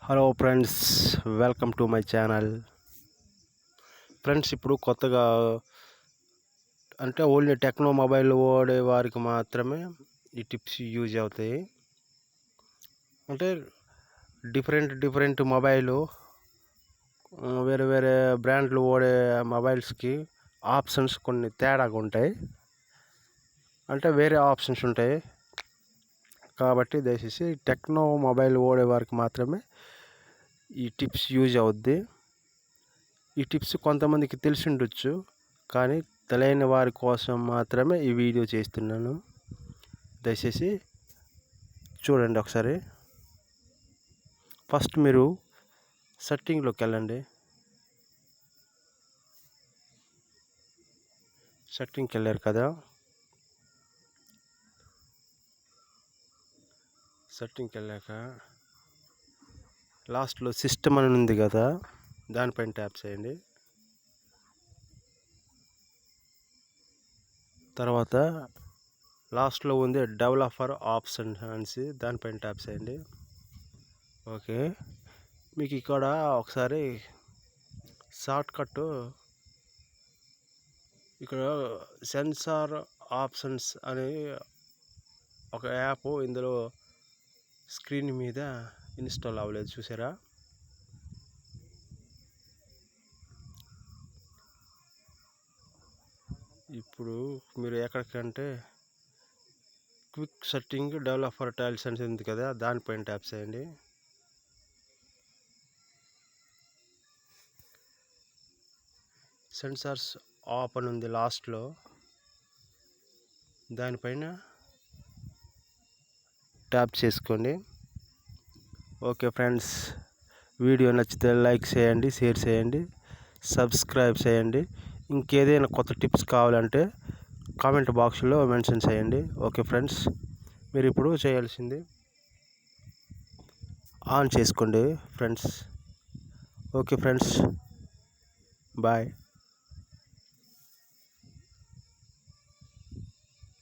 Hello friends, welcome to my channel. Friends, ఇప్పుడు కొత్తగా అంటే ఓన్లీ టెక్నో మొబైల్ వాడే వారికి మాత్రమే ఈ టిప్స్ యూజ్ అవుతాయి. అంటే డిఫరెంట్ మొబైలు, వేరే వేరే బ్రాండ్లు వాడే మొబైల్స్కి ఆప్షన్స్ కొన్ని తేడాగా ఉంటాయి. అంటే వేరే ఆప్షన్స్ ఉంటాయి కాబట్టి దయచేసి టెక్నో మొబైల్ వాడే వారికి మాత్రమే ఈ టిప్స్ యూజ్ అవుద్ది. ఈ టిప్స్ కొంతమందికి తెలిసి ఉండొచ్చు, కానీ తెలియని వారి కోసం మాత్రమే ఈ వీడియో చేస్తున్నాను. దయచేసి చూడండి ఒకసారి. ఫస్ట్ మీరు సెట్టింగ్లోకి వెళ్ళండి. సెట్టింగ్కి వెళ్ళారు కదా, సెట్టింగ్కి వెళ్ళాక లాస్ట్లో సిస్టమ్ అని ఉంది కదా, దానిపైన ట్యాప్ చేయండి. తర్వాత లాస్ట్లో ఉంది డెవలపర్ ఆప్షన్ అనేసి, దానిపైన ట్యాప్ చేయండి. ఓకే, మీకు ఇక్కడ ఒకసారి షార్ట్కట్ ఇక్కడ సెన్సార్ ఆప్షన్స్ అనే ఒక యాప్ ఇందులో స్క్రీన్ మీద ఇన్స్టాల్ అవ్వలేదు, చూసారా? ఇప్పుడు మీరు ఎక్కడికంటే క్విక్ సెట్టింగ్ డెవలపర్ టైల్స్ అని ఉంది కదా, దానిపైన ట్యాప్ చేయండి. సెన్సార్స్ ఆప్ అని ఉంది లాస్ట్లో, దానిపైన ట్యాప్ చేసుకోండి. ఓకే ఫ్రెండ్స్, వీడియో నచ్చితే లైక్ చేయండి, షేర్ చేయండి, సబ్స్క్రైబ్ చేయండి. ఇంకేదైనా కొత్త టిప్స్ కావాలంటే కామెంట్ బాక్స్లో మెన్షన్ చేయండి. ఓకే ఫ్రెండ్స్, మీరు ఇప్పుడు చేయాల్సింది ఆన్ చేసుకోండి ఫ్రెండ్స్. Okay friends, bye.